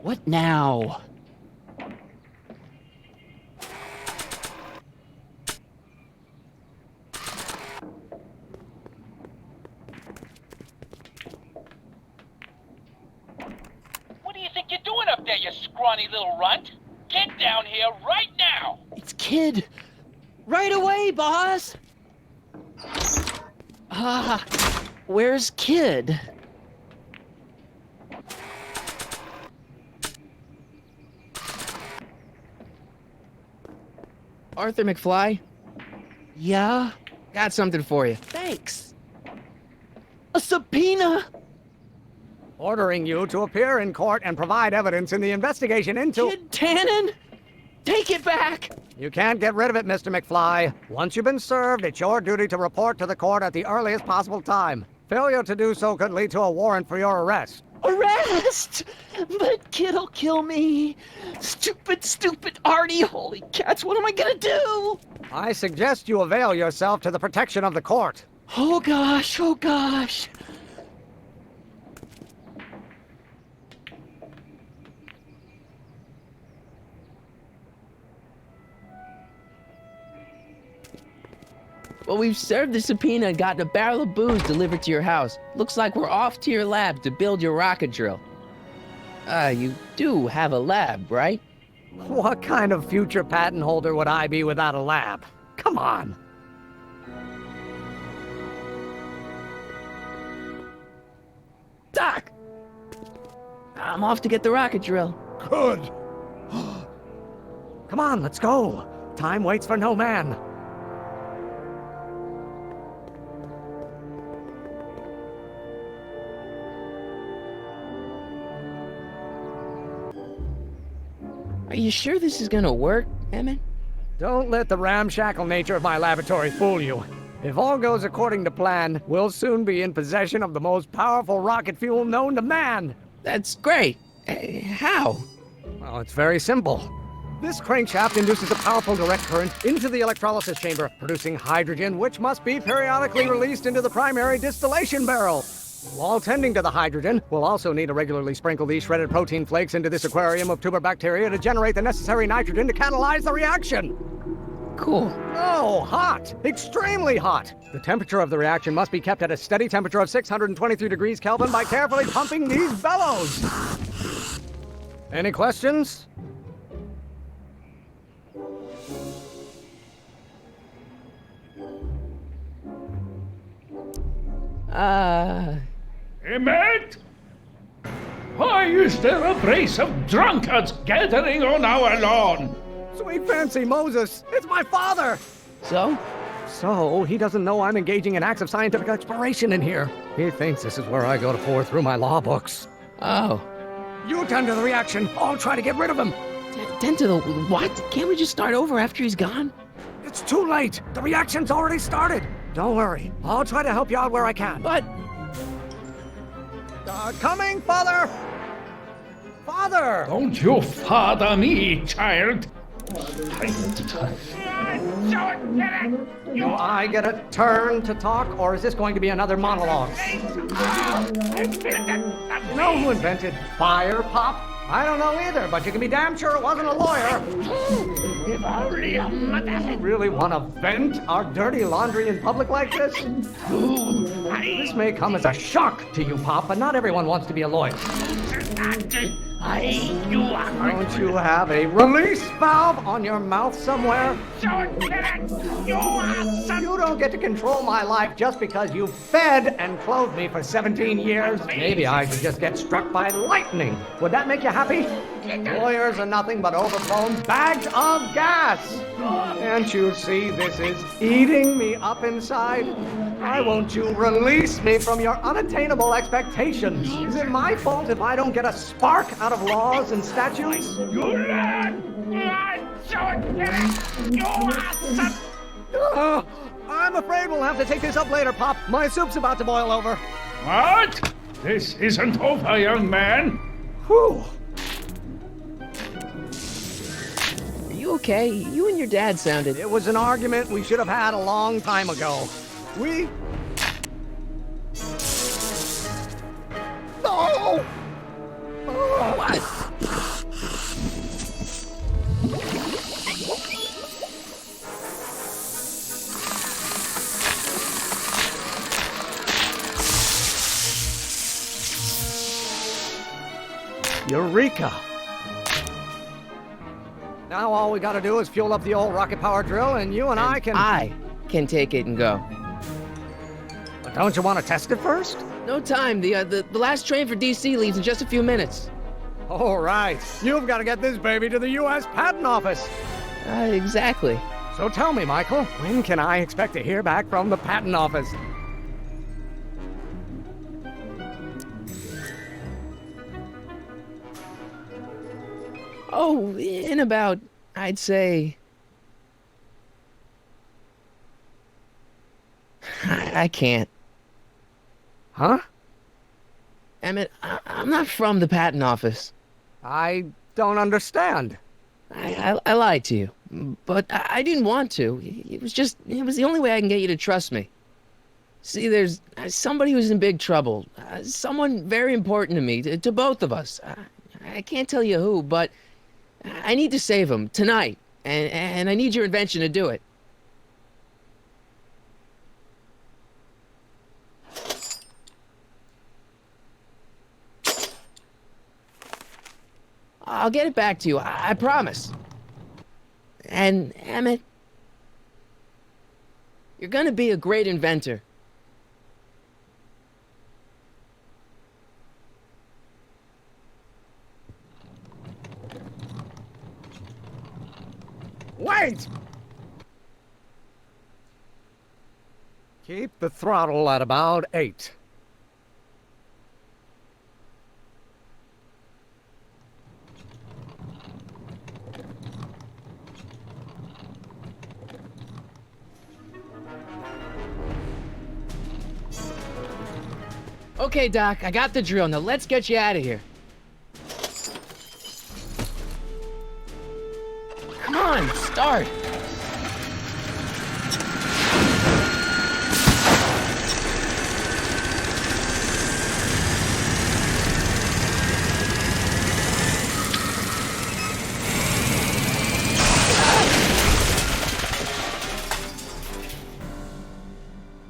What now? What do you think you're doing up there, you scrawny little runt? Get down here right now! It's Kid! Right away, boss! Where's Kid? Arthur McFly? Yeah? Got something for you. Thanks. A subpoena? Ordering you to appear in court and provide evidence in the investigation into... Kid Tannen? Take it back! You can't get rid of it, Mr. McFly. Once you've been served, it's your duty to report to the court at the earliest possible time. Failure to do so could lead to a warrant for your arrest. Arrest! But Kid'll kill me. Stupid, stupid Artie. Holy cats, what am I gonna do? I suggest you avail yourself to the protection of the court. Oh gosh, oh gosh. Well, we've served the subpoena and gotten a barrel of booze delivered to your house. Looks like we're off to your lab to build your rocket drill. You do have a lab, right? What kind of future patent holder would I be without a lab? Come on. Doc! I'm off to get the rocket drill. Good. Come on, let's go. Time waits for no man. Are you sure this is gonna work, Emmett? Don't let the ramshackle nature of my laboratory fool you. If all goes according to plan, we'll soon be in possession of the most powerful rocket fuel known to man. That's great. How? Well, it's very simple. This crankshaft induces a powerful direct current into the electrolysis chamber, producing hydrogen, which must be periodically released into the primary distillation barrel. While tending to the hydrogen, we'll also need to regularly sprinkle these shredded protein flakes into this aquarium of tuber bacteria to generate the necessary nitrogen to catalyze the reaction. Cool. Oh, hot! Extremely hot! The temperature of the reaction must be kept at a steady temperature of 623 degrees Kelvin by carefully pumping these bellows. Any questions? Emmett? Why is there a brace of drunkards gathering on our lawn? Sweet fancy Moses, it's my father! So? So, he doesn't know I'm engaging in acts of scientific exploration in here. He thinks this is where I go to pour through my law books. Oh. You tend to the reaction. I'll try to get rid of him. Tend to the what? Can't we just start over after he's gone? It's too late. The reaction's already started. Don't worry. I'll try to help you out where I can. But... coming, Father! Father! Don't you father me, child. Do I get a turn to talk, or is this going to be another monologue? You know who invented fire, Pop? I don't know either, but you can be damn sure it wasn't a lawyer. If only a mother. Really want to vent our dirty laundry in public like this? This may come as a shock to you, Pop, but not everyone wants to be a lawyer. Don't you have a release valve on your mouth somewhere? You don't get to control my life just because you fed and clothed me for 17 years. Maybe I should just get struck by lightning. Would that make you happy? Lawyers are nothing but overblown bags of gas. Can't you see this is eating me up inside? Why won't you release me from your unattainable expectations? Is it my fault if I don't get a spark out of laws and statutes? I'm afraid we'll have to take this up later, Pop. My soup's about to boil over. What? This isn't over, young man. Whew. Are you okay? You and your dad sounded... It was an argument we should have had a long time ago. We... No! What? Eureka! Now all we gotta do is fuel up the old rocket power drill and you and I can take it and go. But don't you want to test it first? No time. The last train for DC leaves in just a few minutes. All right. You've got to get this baby to the U.S. Patent Office. Exactly. So tell me, Michael, when can I expect to hear back from the Patent Office? Oh, in about, I'd say... I can't. Huh? Emmett, I'm not from the patent office. I don't understand. I lied to you, but I didn't want to. It was the only way I can get you to trust me. See, there's somebody who's in big trouble. Someone very important to me, to both of us. I can't tell you who, but I need to save him tonight, and I need your invention to do it. I'll get it back to you, I promise. And, Emmett, you're gonna be a great inventor. Wait! Keep the throttle at about 8. Okay, Doc, I got the drill. Now let's get you out of here. Come on, start.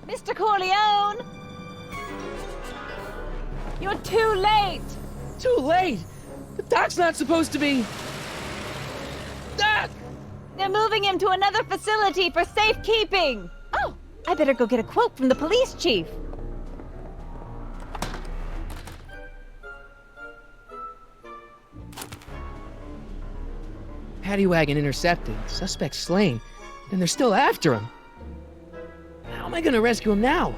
Mr. Corleone! You're too late! Too late? The Doc's not supposed to be... Doc! They're moving him to another facility for safekeeping! Oh, I better go get a quote from the police chief. Paddy wagon intercepted, suspect slain, and they're still after him. How am I gonna rescue him now?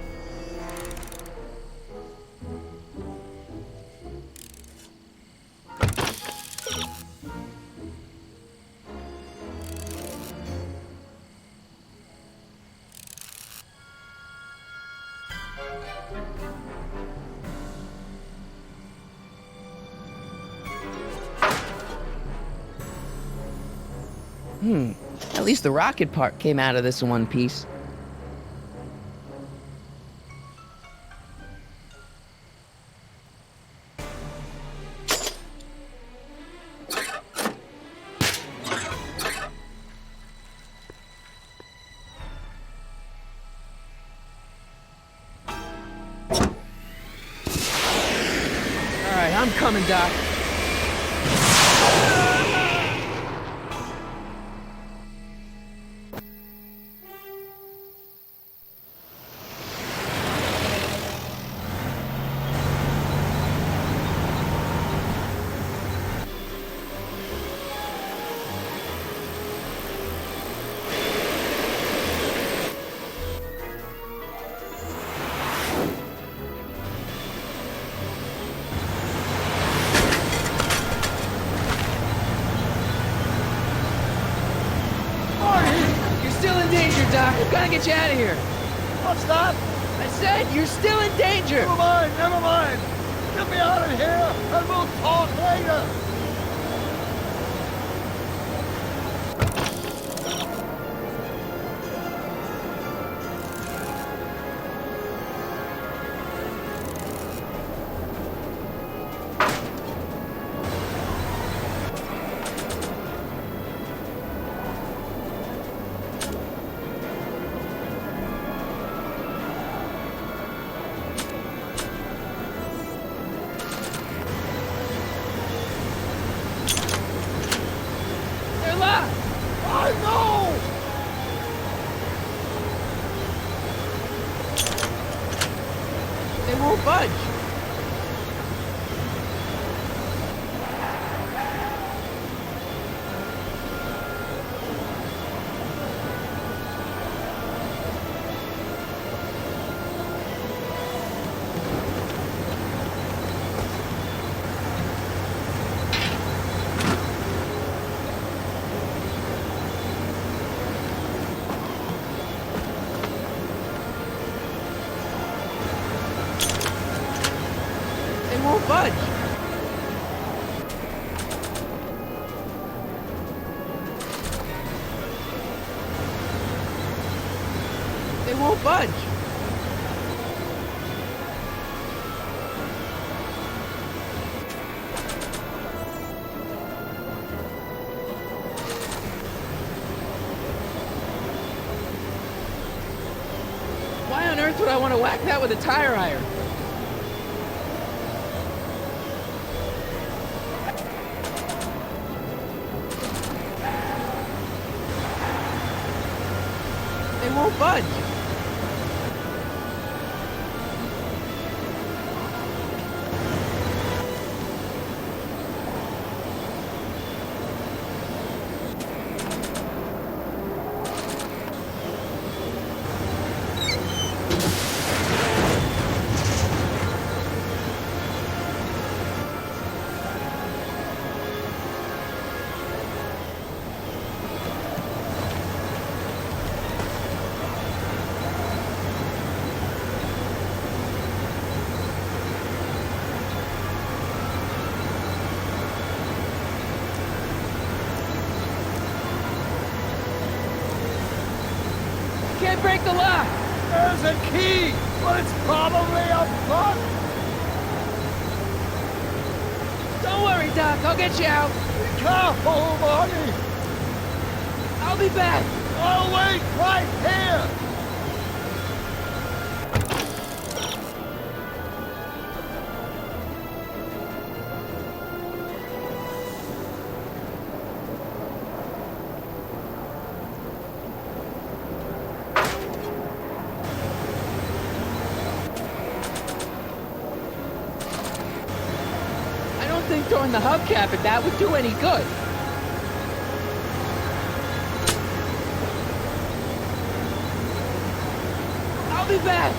At least the rocket part came out of this in one piece. Alright, I'm coming, Doc. Doc, I'm gonna get you out of here. What's that? I said you're still in danger. Never mind, never mind. Get me out of here, and we'll talk later. I know! They won't budge. Won't budge. They won't budge. Why on earth would I want to whack that with a tire iron? won't budge. Can't break the lock! There's a key, but it's probably a bug. Don't worry, Doc. I'll get you out. Be careful, Marty. I'll be back. I'll wait right here. I don't think throwing the hubcap at that would do any good. I'll be back.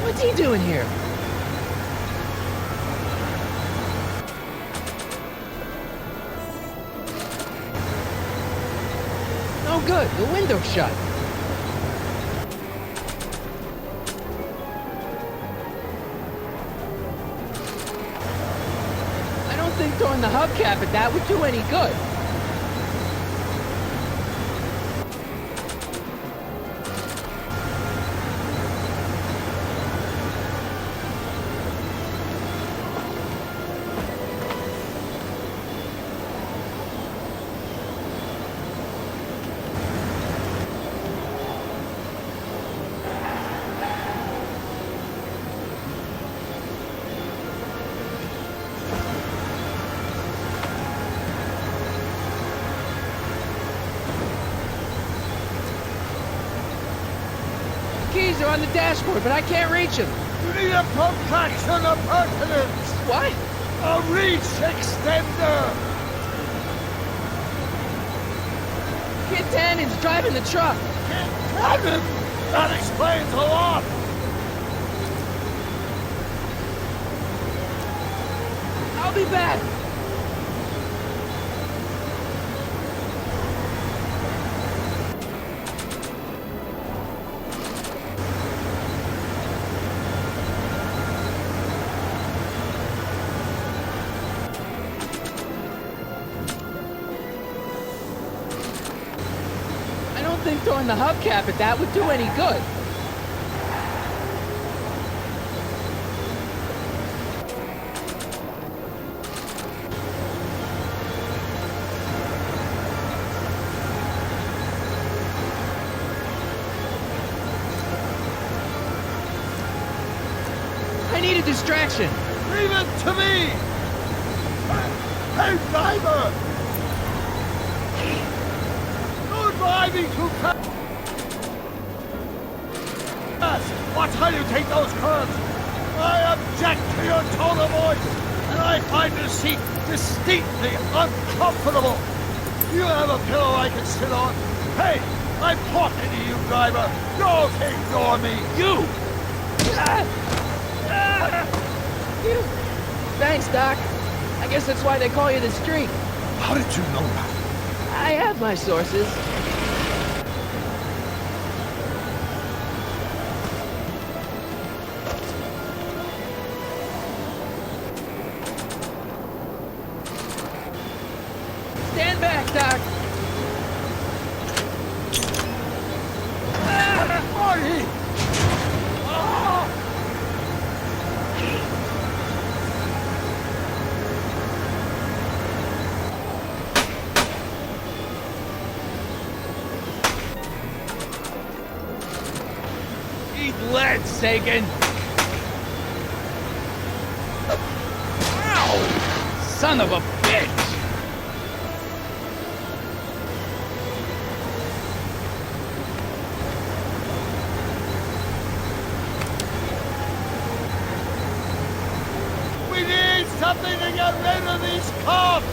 What's he doing here? No good. The window's shut. I don't think throwing the hubcap at that would do any good. Keys are on the dashboard, but I can't reach them. You need a protraction appurtenance. What? A reach extender. Kid Tannen's driving the truck. Tannen? That explains a lot. I'll be back. I don't think throwing the hubcap at that would do any good. I need a distraction. Leave it to me. Hey, driver! Don't drive me too fast! Watch how you take those curves! I object to your tone of voice, and I find this seat distinctly uncomfortable. You have a pillow I can sit on? Hey, I'm talking to you, driver! Don't ignore me! You! Thanks, Doc. I guess that's why they call you the Streak. How did you know that? I have my sources. Stand back, Doc. Marty! lead, Sagan! Ow! Son of a bitch! We need something to get rid of these cops!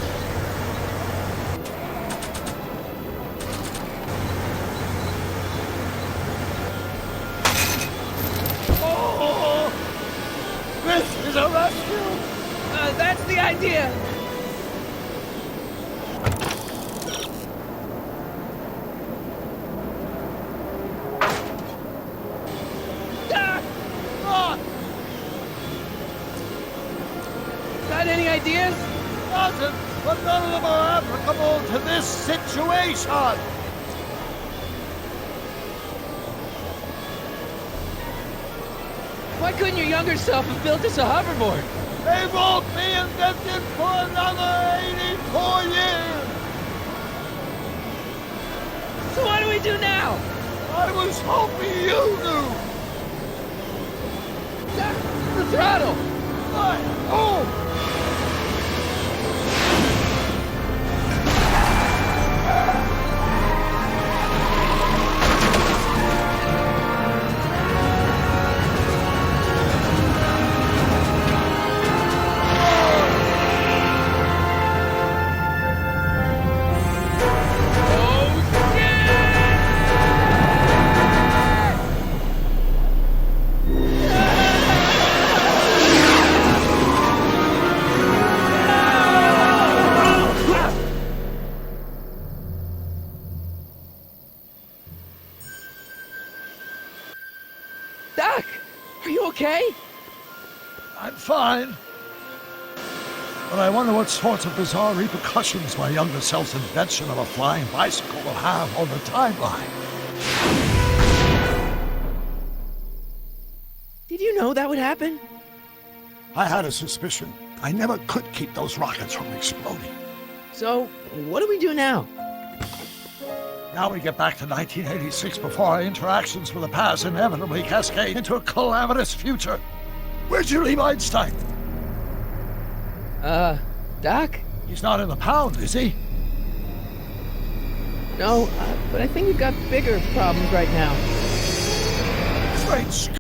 Oh! This is a rescue! That's the idea! Got any ideas? Nothing, but none of them are applicable to this situation! Why couldn't your younger self have built us a hoverboard? They won't be invented for another 84 years! So what do we do now? I was hoping you knew! The throttle! Oh! Doc! Are you okay? I'm fine. But I wonder what sorts of bizarre repercussions my younger self's invention of a flying bicycle will have on the timeline. Did you know that would happen? I had a suspicion. I never could keep those rockets from exploding. So, what do we do now? Now we get back to 1986 before our interactions with the past inevitably cascade into a calamitous future. Where'd you leave Einstein? Doc? He's not in the pound, is he? No, but I think we've got bigger problems right now. Great